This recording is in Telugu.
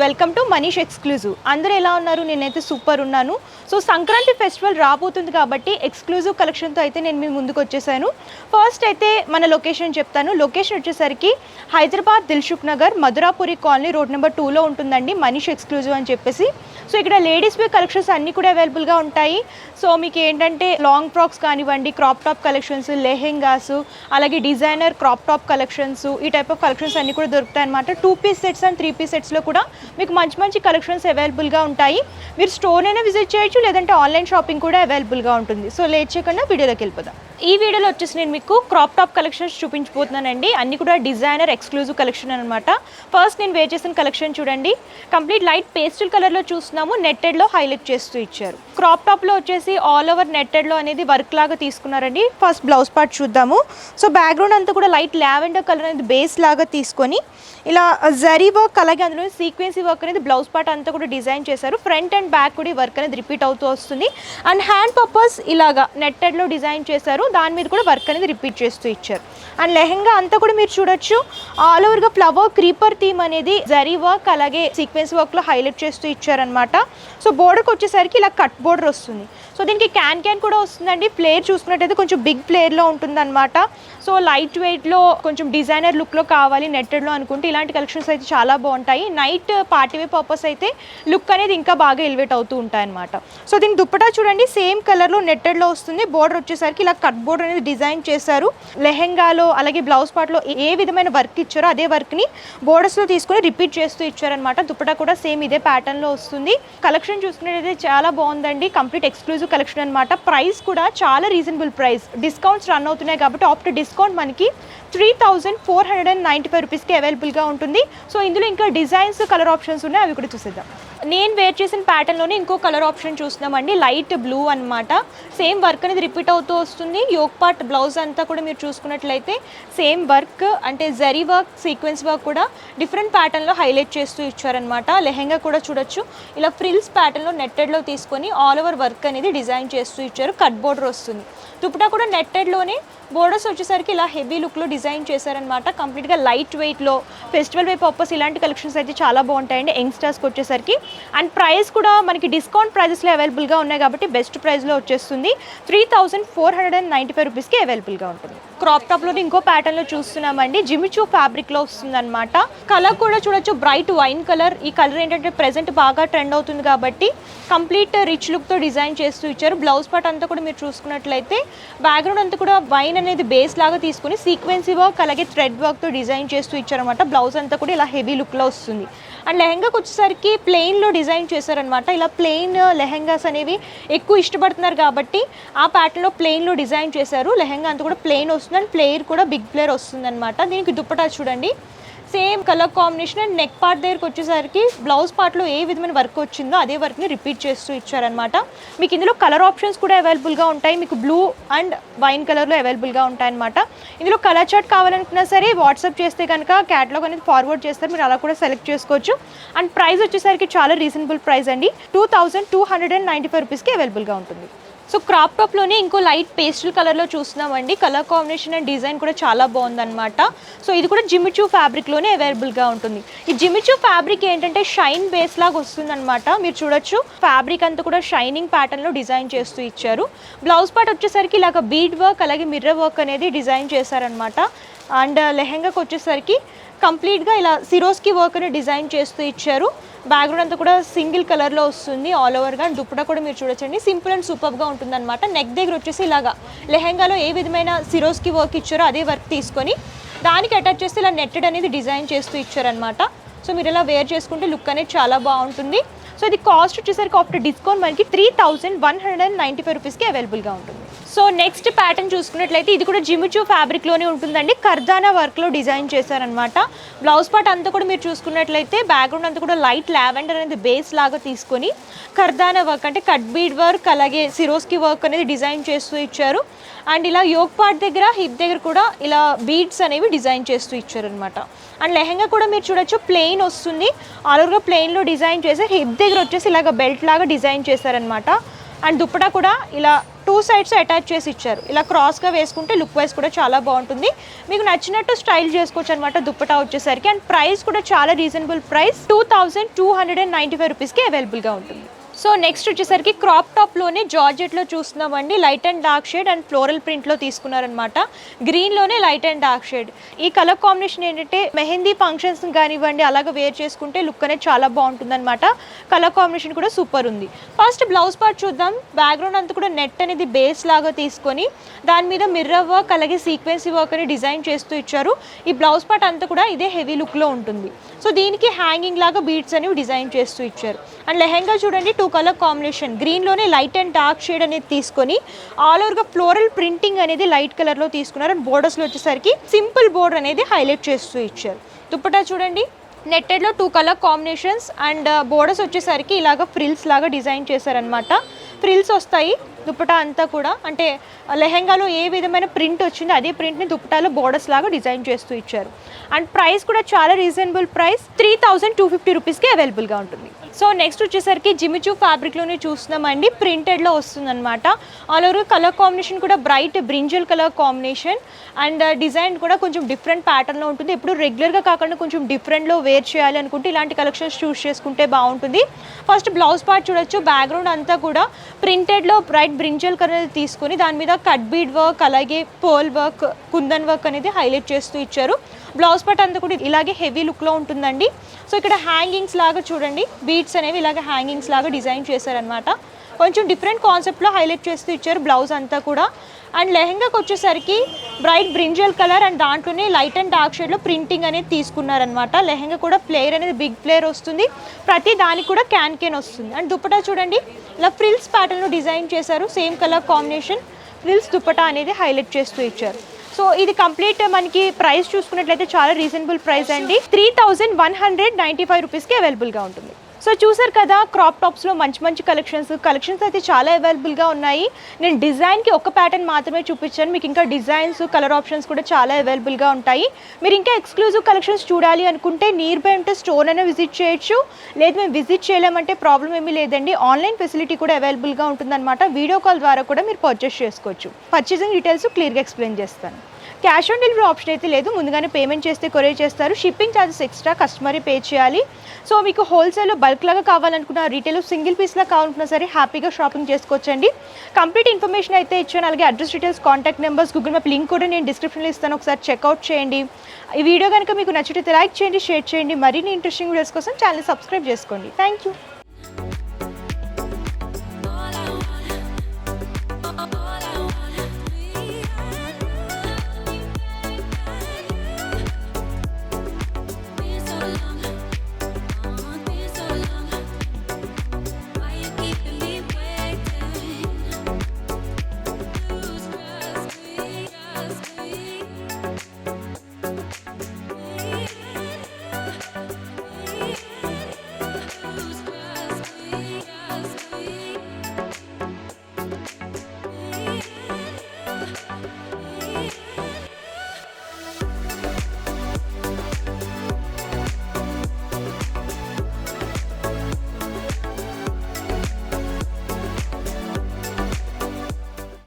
Welcome to Manish exclusive. అందరూ ఎలా ఉన్నారు? నేనైతే సూపర్ ఉన్నాను. సో సంక్రాంతి ఫెస్టివల్ రాబోతుంది కాబట్టి ఎక్స్క్లూజివ్ కలెక్షన్తో అయితే నేను మీ ముందుకు వచ్చేసాను. ఫస్ట్ అయితే మన లొకేషన్ చెప్తాను. లొకేషన్ వచ్చేసరికి Hyderabad Dilsukh Nagar Madhurapuri colony road number 2లో ఉంటుందండి మనీష్ ఎక్స్క్లూజివ్ అని చెప్పేసి. సో ఇక్కడ లేడీస్ వేర్ కలెక్షన్స్ అన్నీ కూడా అవైలబుల్గా ఉంటాయి. సో మీకు ఏంటంటే లాంగ్ ఫ్రాక్స్ కానివ్వండి, క్రాప్ టాప్ కలెక్షన్స్, లెహెంగాస్, అలాగే డిజైనర్ క్రాప్ టాప్ కలెక్షన్స్, ఈ టైప్ ఆఫ్ కలెక్షన్స్ అన్నీ కూడా దొరుకుతాయి అన్నమాట. 2 పీస్ సెట్స్ అండ్ 3 పీస్ సెట్స్లో కూడా మీకు మంచి మంచి కలెక్షన్స్ అవైలబుల్గా ఉంటాయి. మీరు స్టోర్ అయినా విజిట్ చేయొచ్చు, లేదంటే ఆన్లైన్ షాపింగ్ కూడా అవైలబుల్గా ఉంటుంది. సో లేట్ చేయకుండా వీడియోలోకి వెళ్ళిపోదాం. ఈ వీడియోలో వచ్చేసి నేను మీకు క్రాప్ టాప్ కలెక్షన్స్ చూపించబోతున్నానండి. అన్ని కూడా డిజైనర్ ఎక్స్క్లూజివ్ కలెక్షన్ అనమాట. ఫస్ట్ నేను వేర్ చేసిన కలెక్షన్ చూడండి. కంప్లీట్ లైట్ పేస్టల్ కలర్లో చూస్తున్నాము, నెట్టెడ్లో హైలైట్ చేస్తూ ఇచ్చారు. క్రాప్ టాప్లో వచ్చేసి ఆల్ ఓవర్ నెట్టెడ్లో అనేది వర్క్ లాగా తీసుకున్నారండి. ఫస్ట్ బ్లౌజ్ పార్ట్ చూద్దాము. సో బ్యాక్గ్రౌండ్ అంతా కూడా లైట్ లావెండర్ కలర్ అనేది బేస్ లాగా తీసుకొని ఇలా జరీ వర్క్, అలాగే అందులో సీక్వెన్సీ వర్క్ అనేది బ్లౌజ్ పార్ట్ అంతా కూడా డిజైన్ చేశారు. ఫ్రంట్ అండ్ బ్యాక్ కూడా వర్క్ అనేది రిపీట్ అవుతూ వస్తుంది. అండ్ హ్యాండ్ పర్పస్ ఇలాగా నెట్టెడ్లో డిజైన్ చేశారు, దాని మీద కూడా వర్క్ అనేది రిపీట్ చేస్తూ ఇచ్చారు. అండ్ లెహెంగా అంతా కూడా మీరు చూడొచ్చు, ఆల్ ఓవర్గా ఫ్లవర్ క్రీపర్ థీమ్ అనేది జరీ వర్క్ అలాగే సీక్వెన్స్ వర్క్లో హైలైట్ చేస్తూ ఇచ్చారనమాట. సో బోర్డర్కి వచ్చేసరికి ఇలా కట్ బోర్డర్ వస్తుంది. సో దీనికి క్యాన్ కూడా వస్తుందండి. ప్లేయర్ చూసుకున్నట్టయితే కొంచెం బిగ్ ప్లేయర్లో ఉంటుందన్నమాట. సో లైట్ వెయిట్లో కొంచెం డిజైనర్ లుక్లో కావాలి నెట్టెడ్లో అనుకుంటే ఇలాంటి కలెక్షన్స్ అయితే చాలా బాగుంటాయి. నైట్ పార్టీ వేర్ పర్పస్ అయితే లుక్ అనేది ఇంకా బాగా ఎలివేట్ అవుతూ ఉంటాయి అనమాట. సో దీని దుప్పటా చూడండి, సేమ్ కలర్లో నెట్టెడ్లో వస్తుంది. బోర్డర్ వచ్చేసరికి ఇలా కట్ బోర్డర్ అనేది డిజైన్ చేశారు. లెహెంగాలో అలాగే బ్లౌజ్ పార్ట్లో ఏ విధమైన వర్క్ ఇచ్చారో అదే వర్క్ని బోర్డర్స్లో తీసుకొని రిపీట్ చేస్తూ ఇచ్చారనమాట. దుప్పటా కూడా సేమ్ ఇదే ప్యాటర్న్లో వస్తుంది. కలెక్షన్ చూసుకున్నట్టయితే చాలా బాగుందండి. కంప్లీట్ ఎక్స్క్లూజివ్ కలెక్షన్ అనమాట. ప్రైస్ కూడా చాలా రీజనబుల్ ప్రైస్. డిస్కౌంట్స్ రన్ అవుతున్నాయి కాబట్టి ఆఫ్టర్ డిస్కౌంట్ మనకి 3495 రూపీస్కి అవైలబుల్గా ఉంటుంది. సో ఇందులో ఇంకా డిజైన్స్, కలర్ ఆప్షన్స్ ఉన్నాయి, అవి కూడా చూసేద్దాం. నేను వేర్ చేసిన ప్యాటర్న్లోనే ఇంకో కలర్ ఆప్షన్ చూస్తున్నామండి. లైట్ బ్లూ అనమాట. సేమ్ వర్క్ అనేది రిపీట్ అవుతూ వస్తుంది. యోక్ పార్ట్ బ్లౌజ్ అంతా కూడా మీరు చూసుకున్నట్లయితే సేమ్ వర్క్, అంటే జరీ వర్క్, సీక్వెన్స్ వర్క్ కూడా డిఫరెంట్ ప్యాటర్న్లో హైలైట్ చేస్తూ ఇచ్చారనమాట. లెహెంగా కూడా చూడొచ్చు, ఇలా ఫ్రిల్స్ ప్యాటర్న్లో నెట్టెడ్లో తీసుకొని ఆల్ ఓవర్ వర్క్ అనేది డిజైన్ చేస్తూ ఇచ్చారు. కట్ బోర్డర్ వస్తుంది. దుపట్టా కూడా నెట్టెడ్లోనే బోర్డర్స్ వచ్చేసరికి ఇలా హెవీ లుక్లో డిజైన్ చేశారనమాట. కంప్లీట్గా లైట్ వెయిట్లో ఫెస్టివల్ వేర్ పర్పస్ ఇలాంటి కలెక్షన్స్ అయితే చాలా బాగుంటాయండి యంగ్స్టర్స్కి వచ్చేసరికి. అండ్ ప్రైస్ కూడా మనకి డిస్కౌంట్ ప్రైజెస్లో అవైలబుల్గా ఉన్నాయి కాబట్టి బెస్ట్ ప్రైస్లో వచ్చేస్తుంది. 3495 రూపీస్కి అవైలబుల్గా ఉంటుంది. క్రాప్ టాప్లోని ఇంకో ప్యాటర్న్లో చూస్తున్నామండి. జిమిచూ ఫ్యాబ్రిక్లో వస్తుంది అనమాట. కలర్ కూడా చూడొచ్చు, బ్రైట్ వైన్ కలర్. ఈ కలర్ ఏంటంటే ప్రెజెంట్ బాగా ట్రెండ్ అవుతుంది కాబట్టి కంప్లీట్ రిచ్ లుక్తో డిజైన్ చేస్తూ ఇచ్చారు. బ్లౌజ్ పార్ట్ అంతా కూడా మీరు చూసుకున్నట్లయితే బ్యాక్గ్రౌండ్ అంతా కూడా వైన్ అనేది బేస్ లాగా తీసుకుని సీక్వెన్సీ వర్క్ అలాగే థ్రెడ్ వర్క్తో డిజైన్ చేస్తూ ఇచ్చారనమాట. బ్లౌజ్ అంతా కూడా ఇలా హెవీ లుక్లో వస్తుంది. అండ్ లెహెంగాకి వచ్చేసరికి ప్లెయిన్లో డిజైన్ చేశారనమాట. ఇలా ప్లెయిన్ లెహెంగాస్ అనేవి ఎక్కువ ఇష్టపడుతున్నారు కాబట్టి ఆ ప్యాటర్న్లో ప్లెయిన్లో డిజైన్ చేశారు. లెహెంగా అంతా కూడా ప్లెయిన్ వస్తుంది. అండ్ ప్లేయర్ కూడా బిగ్ ప్లేయర్ వస్తుంది అనమాట. దీనికి దుప్పటా చూడండి, same colour combination. And neck part దగ్గరికి వచ్చేసరికి బ్లౌజ్ పార్ట్లో ఏ విధమైన వర్క్ వచ్చిందో అదే వర్క్ని రిపీట్ చేస్తూ ఇచ్చారనమాట. మీకు ఇందులో కలర్ ఆప్షన్స్ కూడా అవైలబుల్గా ఉంటాయి. మీకు బ్లూ అండ్ వైన్ కలర్లో అవైలబుల్గా ఉంటాయన్నమాట. ఇందులో కలర్ చార్ట్ కావాలనుకున్నా సరే వాట్సాప్ చేస్తే కనుక క్యాటలాగ్ అనేది ఫార్వర్డ్ చేస్తారు, మీరు అలా కూడా సెలెక్ట్ చేసుకోవచ్చు. అండ్ ప్రైస్ వచ్చేసరికి చాలా రీజనబుల్ ప్రైస్ అండి. 2295 రూపీస్కి అవైలబుల్గా ఉంటుంది. సో క్రాప్ టాప్లోనే ఇంకో లైట్ పేస్టల్ కలర్లో చూస్తున్నామండి. కలర్ కాంబినేషన్ అండ్ డిజైన్ కూడా చాలా బాగుందన్నమాట. సో ఇది కూడా జిమిచూ ఫ్యాబ్రిక్లోనే అవైలబుల్గా ఉంటుంది. ఈ జిమిచూ ఫ్యాబ్రిక్ ఏంటంటే షైన్ బేస్ లాగా వస్తుందన్నమాట. మీరు చూడొచ్చు, ఫ్యాబ్రిక్ అంతా కూడా షైనింగ్ ప్యాటర్న్లో డిజైన్ చేస్తూ ఇచ్చారు. బ్లౌజ్ పార్ట్ వచ్చేసరికి ఇలాగ బీడ్ వర్క్ అలాగే మిర్రర్ వర్క్ అనేది డిజైన్ చేశారనమాట. అండ్ లెహెంగాకి వచ్చేసరికి కంప్లీట్గా ఇలా సిరోస్కి వర్క్ అనేది డిజైన్ చేస్తూ ఇచ్చారు. బ్యాక్గ్రౌండ్ అంతా కూడా సింగిల్ కలర్లో వస్తుంది ఆల్ ఓవర్గా. అండ్ దుప్పటా కూడా మీరు చూడొచ్చండి, సింపుల్ అండ్ సూపర్గా ఉంటుందన్నమాట. నెక్ దగ్గర వచ్చేసి ఇలాగా లెహెంగాలో ఏ విధమైన సిరోస్కి వర్క్ ఇచ్చారో అదే వర్క్ తీసుకొని దానికి అటాచ్ చేస్తే ఇలా నెట్టెడ్ అనేది డిజైన్ చేస్తూ ఇచ్చారనమాట. సో మీరు ఇలా వేర్ చేసుకుంటే లుక్ అనేది చాలా బాగుంటుంది. సో ఇది కాస్ట్ వచ్చేసరికి ఆఫ్టర్ డిస్కౌంట్ మనకి 3195 రూపీస్కి అవైలబుల్గా ఉంటుంది. సో నెక్స్ట్ ప్యాటర్న్ చూసుకున్నట్లయితే ఇది కూడా జిమిచూ ఫ్యాబ్రిక్లోనే ఉంటుందండి. కర్దానా వర్క్లో డిజైన్ చేశారనమాట. బ్లౌజ్ పార్ట్ అంతా కూడా మీరు చూసుకున్నట్లయితే బ్యాక్గ్రౌండ్ అంతా కూడా లైట్ లావెండర్ అనేది బేస్ లాగా తీసుకొని కర్దానా వర్క్ అంటే కట్ బీడ్ వర్క్ అలాగే సిరోస్కి వర్క్ అనేది డిజైన్ చేస్తూ ఇచ్చారు. అండ్ ఇలా యోక్ పార్ట్ దగ్గర, హిప్ దగ్గర కూడా ఇలా బీడ్స్ అనేవి డిజైన్ చేస్తూ ఇచ్చారనమాట. అండ్ లెహెంగా కూడా మీరు చూడొచ్చు, ప్లెయిన్ వస్తుంది. ఆల్ ఓవర్గా ప్లెయిన్లో డిజైన్ చేశారు. హిప్ దగ్గర వచ్చేసి ఇలాగ బెల్ట్ లాగా డిజైన్ చేశారనమాట. అండ్ దుప్పటా కూడా ఇలా 2 సైడ్స్ అటాచ్ చేసి ఇచ్చారు. ఇలా క్రాస్గా వేసుకుంటే లుక్ వైజ్ కూడా చాలా బాగుంటుంది. మీకు నచ్చినట్టు స్టైల్ చేసుకోవచ్చు అనమాట దుప్పటా వచ్చేసరికి. అండ్ ప్రైస్ కూడా చాలా రీజనబుల్ ప్రైస్, 2295 రూపీస్కి అవైలబుల్గా ఉంటుంది. సో నెక్స్ట్ వచ్చేసరికి క్రాప్ టాప్లోనే జార్జెట్లో చూస్తున్నామండి. Light and dark shade and floral ప్రింట్లో తీసుకున్నారనమాట. గ్రీన్లోనే లైట్ అండ్ డార్క్ షేడ్. ఈ కలర్ కాంబినేషన్ ఏంటంటే మెహందీ ఫంక్షన్స్ కానివ్వండి అలాగ వేర్ చేసుకుంటే లుక్ అనేది చాలా బాగుంటుందన్నమాట. కలర్ కాంబినేషన్ కూడా సూపర్ ఉంది. ఫస్ట్ బ్లౌజ్ పార్ట్ చూద్దాం. బ్యాక్గ్రౌండ్ అంతా కూడా నెట్ అనేది బేస్ లాగా తీసుకొని దాని మీద మిర్రర్ వర్క్ అలాగే సీక్వెన్సీ వర్క్ అని డిజైన్ చేస్తూ ఇచ్చారు. ఈ బ్లౌజ్ పార్ట్ అంతా కూడా ఇదే హెవీ లుక్లో ఉంటుంది. సో దీనికి హ్యాంగింగ్ లాగా బీడ్స్ అనేవి డిజైన్ చేస్తూ ఇచ్చారు. అండ్ లెహెంగా చూడండి 2 కలర్ కాంబినేషన్. గ్రీన్లోనే లైట్ అండ్ డార్క్ షేడ్ అనేది తీసుకొని ఆల్ ఓవర్గా ఫ్లోరల్ ప్రింటింగ్ అనేది లైట్ కలర్లో తీసుకున్నారు. అండ్ బోర్డర్స్లో వచ్చేసరికి సింపుల్ బోర్డర్ అనేది హైలైట్ చేస్తూ ఇచ్చారు. దుప్పటా చూడండి నెట్టెడ్లో 2 కలర్ కాంబినేషన్స్ అండ్ బోర్డర్స్ వచ్చేసరికి ఇలాగ ఫ్రిల్స్ లాగా డిజైన్ చేశారనమాట. ఫ్రిల్స్ వస్తాయి దుప్పటా అంతా కూడా. అంటే లెహెంగాలో ఏ విధమైన ప్రింట్ వచ్చిందో అదే ప్రింట్ని దుప్పటాలో బోర్డర్స్ లాగా డిజైన్ చేస్తూ ఇచ్చారు. అండ్ ప్రైస్ కూడా చాలా రీజనబుల్ ప్రైస్, 3250 రూపీస్కి అవైలబుల్గా ఉంటుంది. సో నెక్స్ట్ వచ్చేసరికి జిమిచూ ఫ్యాబ్రిక్లోనే చూస్తున్నామండి. ప్రింటెడ్లో వస్తుందన్నమాట. ఆల్ ఓవర్ కలర్ కాంబినేషన్ కూడా bright brinjal colour combination and design కూడా కొంచెం డిఫరెంట్ ప్యాటర్న్లో ఉంటుంది. ఎప్పుడు రెగ్యులర్గా కాకుండా కొంచెం డిఫరెంట్లో వేర్ చేయాలి అనుకుంటే ఇలాంటి కలెక్షన్స్ చూస్ చేసుకుంటే బాగుంటుంది. ఫస్ట్ బ్లౌజ్ పార్ట్ చూడొచ్చు. బ్యాక్గ్రౌండ్ అంతా కూడా ప్రింటెడ్లో బ్రైట్ బ్రింజల్ కలర్ తీసుకొని దాని మీద కట్ బీడ్ వర్క్ అలాగే పోల్ వర్క్ కుందన్ వర్క్ అనేది హైలైట్ చేస్తూ ఇచ్చారు. బ్లౌజ్ పార్ట్ అంతా కూడా ఇలాగే హెవీ లుక్లో ఉంటుందండి. సో ఇక్కడ హ్యాంగింగ్స్ లాగా చూడండి బీడ్స్ అనేవి ఇలాగ హ్యాంగింగ్స్ లాగా డిజైన్ చేశారనమాట. కొంచెం డిఫరెంట్ కాన్సెప్ట్లో హైలైట్ చేస్తూ ఇచ్చారు బ్లౌజ్ అంతా కూడా. అండ్ లెహెంగాకి వచ్చేసరికి బ్రైట్ బ్రింజల్ కలర్ అండ్ దాంట్లోనే లైట్ అండ్ డార్క్ షేడ్లో ప్రింటింగ్ అనేది తీసుకున్నారనమాట. లెహెంగా కూడా ప్లేయర్ అనేది బిగ్ ప్లేయర్ వస్తుంది. ప్రతి దానికి కూడా క్యాన్ వస్తుంది. అండ్ దుప్పటా చూడండి ఇలా ఫ్రిల్స్ ప్యాటర్న్లో డిజైన్ చేశారు. Same colour combination frills dupatta అనేది హైలైట్ చేస్తూ ఇచ్చారు. సో ఇది కంప్లీట్ మనకి ప్రైస్ చూసుకున్నట్లయితే చాలా రీజనబుల్ ప్రైస్ అండి, 3195 రూపీస్కి అవైలబుల్గా ఉంటుంది. సో చూసారు కదా క్రాప్ టాప్స్లో మంచి మంచి కలెక్షన్స్ అయితే చాలా అవైలబుల్గా ఉన్నాయి. నేను డిజైన్కి ఒక ప్యాటర్న్ మాత్రమే చూపించాను. మీకు ఇంకా డిజైన్స్ కలర్ ఆప్షన్స్ కూడా చాలా అవైలబుల్గా ఉంటాయి. మీరు ఇంకా ఎక్స్క్లూజివ్ కలెక్షన్స్ చూడాలి అనుకుంటే నియర్ బై ఉంటే స్టోర్ అయినా విజిట్ చేయొచ్చు. లేదు మేము విజిట్ చేయలేమంటే ప్రాబ్లం ఏమీ లేదండి. ఆన్లైన్ ఫెసిలిటీ కూడా అవైలబుల్గా ఉంటుందన్నమాట. వీడియో కాల్ ద్వారా కూడా మీరు పర్చేస్ చేసుకోవచ్చు. పర్చేసింగ్ డీటెయిల్స్ క్లియర్గా ఎక్స్ప్లెయిన్ చేస్తాను. క్యాష్ ఆన్ డెలివరీ ఆప్షన్ అయితే లేదు. ముందుగానే పేమెంట్ చేస్తే కొరియర్ చేస్తారు. షిప్పింగ్ ఛార్జెస్ ఎక్స్ట్రా కస్టమరే పే చేయాలి. సో మీకు హోల్సేల్లో బల్క్ లాగా కావాలనుకున్న రీటైల్ సింగిల్ పీస్లా కావాలనుకున్నా సరే హ్యాపీగా షాపింగ్ చేసుకోవచ్చండి. కంప్లీట్ ఇన్ఫర్మేషన్ అయితే ఇచ్చాను. అలాగే address details, contact numbers, Google map link కూడా నేను డిస్క్రిప్షన్లో ఇస్తాను. ఒకసారి చెక్అవుట్ చేయండి. ఈ వీడియో కనుక మీకు నచ్చితే లైక్ చేయండి, షేర్ చేయండి. మరిన్ని ఇంట్రెస్టింగ్ వీడియోస్ కోసం ఛానల్ సబ్స్క్రైబ్ చేసుకోండి. Thank you.